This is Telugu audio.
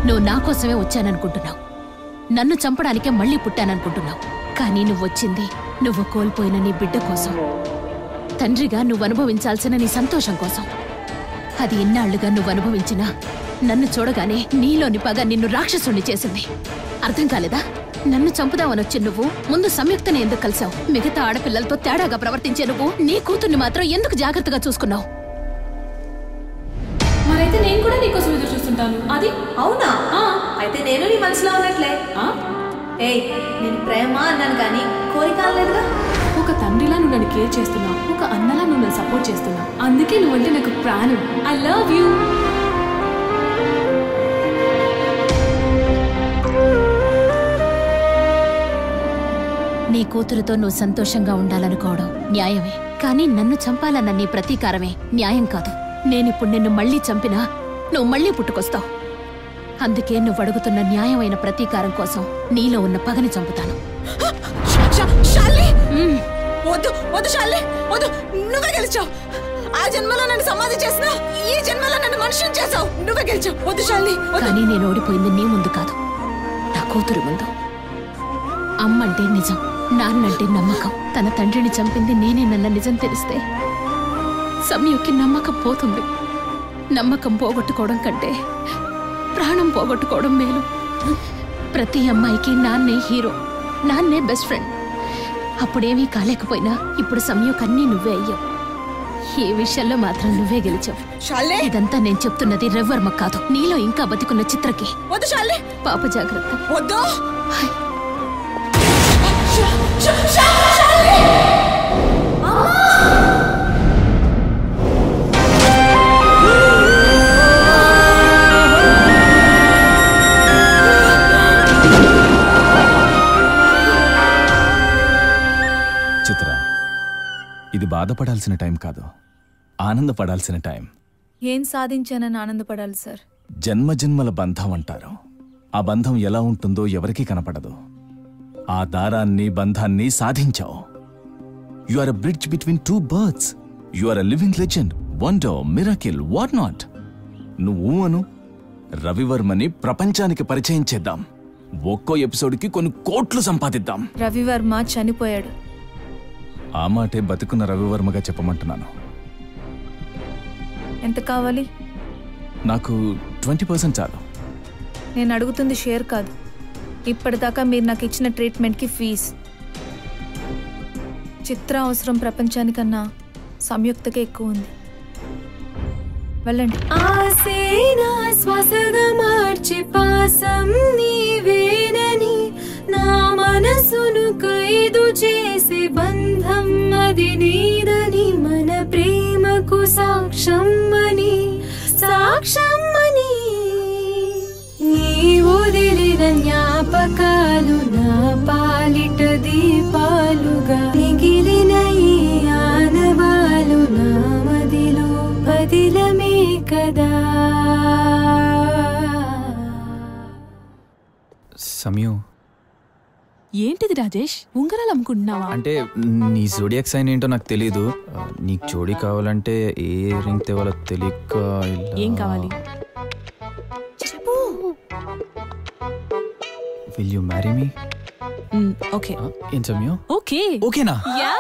నువ్వు నా కోసమే వచ్చాననుకుంటున్నావు. నన్ను చంపడానికే మళ్ళీ పుట్టాననుకుంటున్నావు. కానీ నువ్వొచ్చింది నువ్వు కోల్పోయిన నీ బిడ్డ కోసం. తండ్రిగా నువ్వు అనుభవించాల్సిన నీ సంతోషం కోసం. అది ఎన్నాళ్లుగా నువ్వు అనుభవించినా నన్ను చూడగానే నీలోని పగ నిన్ను రాక్షసుణ్ణి చేసింది. అర్థం కాలేదా? నన్ను చంపుదామనొచ్చి నువ్వు ముందు సంయుక్తని ఎందుకు కలిసావు? మిగతా ఆడపిల్లలతో తేడాగా ప్రవర్తించే నువ్వు నీ కూతుర్ని మాత్రం ఎందుకు జాగ్రత్తగా చూసుకున్నావు? మరైతే నేను కూడా నీకోసం ఎదురు చూస్తుంటాను. అది అవునా? అయితే నేను నీ మనసులో ఉన్నట్లే. ఏయ్, నేను ప్రేమ అన్నాను కానీ కోరిక అనలేదుగా. ఒక తండ్రిలా నువ్వు నన్ను కేర్ చేస్తున్నావు, ఒక అన్నలా నువ్వు నన్ను సపోర్ట్ చేస్తున్నావు. అందుకే నువ్వంటే నాకు ప్రాణం. I love you. నీ కూతురుతో నువ్వు సంతోషంగా ఉండాలనుకోవడం న్యాయమే. కానీ నన్ను చంపాలన్న నీ ప్రతీకారమే న్యాయం కాదు. నేనిప్పుడు నిన్ను మళ్లీ చంపినా నువ్వు మళ్లీ పుట్టుకొస్తావు. అందుకే నువ్వు అడుగుతున్న న్యాయమైన ప్రతీకారం కోసం నీలో ఉన్న పగని చంపుతాను. నువ్వే గెలిచావు. ఆ జన్మలో నన్ను సమాధి చేసినా ఈ జన్మలో నన్ను మనుషుని చేసావు. నువ్వే గెలిచావు. వద్దు శాలిని. కానీ నేను ఓడిపోయింది నీ ముందు కాదు, నా కూతురు ముందు. అమ్మంటే నిజం, నాన్నంటే నమ్మకం. తన తండ్రిని చంపింది నేనేనన్న నిజం తెలిస్తే సంయుక్కి నమ్మకం పోతుంది. నమ్మకం పోగొట్టుకోవడం కంటే ప్రాణం పోగొట్టుకోవడం మేలు. ప్రతి అమ్మాయికి నాన్నే హీరో, నాన్నే బెస్ట్ ఫ్రెండ్. అప్పుడేమీ కాలేకపోయినా ఇప్పుడు సంయుక్ అన్నీ నువ్వే అయ్యావు. ఏ విషయంలో మాత్రం నువ్వే గెలిచావు. ఇదంతా నేను చెప్తున్నది రవివర్మ కాదు, నీలో ఇంకా బతికున్న చిత్రకి. పాప జాగ్రత్త. చిత్ర, ఇది బాధపడాల్సిన టైం కాదు, ఆనందపడాల్సిన టైం. ఏం సాధించానని ఆనందపడాలి సార్? జన్మజన్మల బంధం అంటారు. ఆ బంధం ఎలా ఉంటుందో ఎవరికీ కనపడదు. ఆ దారాన్ని, బంధాన్ని సాధించావు. You are a bridge between two birds. You are a living legend, wonder, miracle, what not. నువ్వు అను, రవివర్మని ప్రపంచానికి పరిచయం చేద్దాం. ఒక్కో ఎపిసోడ్కి కొన్ని కోట్లు సంపాదిద్దాం. రవివర్మ చనిపోయాడు. ఆ మాటే బతుకున్న రవివర్మగా చెప్పమంటున్నాను. ఎంత కావాలి? నాకు 20% చాలు. నేను అడుగుతుంది షేర్ కాదు, ఇప్పటిదాకా మీరు నాకు ఇచ్చిన ట్రీట్మెంట్కి ఫీజు. చిత్ర అవసరం ప్రపంచానికన్నా సంయుక్తకే ఎక్కువ ఉంది. వెళ్ళండి. ఆసేనా శ్వాసగా మార్చి పాసం నీవేనని, నా మనసును ఖైదు చేసి బంధం అది నీదని, మన ప్రేమకు సాక్ష్యం అని, సాక్ష్యం అని. నీ వదిలిన జ్ఞాపకాలు నా పాలిట దీపాలుగా, మిగిలిన ఈ ఆనవాలు నా మదిలో బదిలమే కదా. సమయం ఏంటిది రాజేష్, ఉంగరాలు అమ్ముకుంటున్నావా? అంటే నీ జోడియాక్ సైన్ ఏంటో నాకు తెలీదు. నీకు జోడి కావాలంటే ఏ రింగ్ తేవాలో తెలియక. ఏం కావాలి చెప్పు. Will you marry me? Okay. ఏం సమయం? ఓకే. ఓకేనా? యా.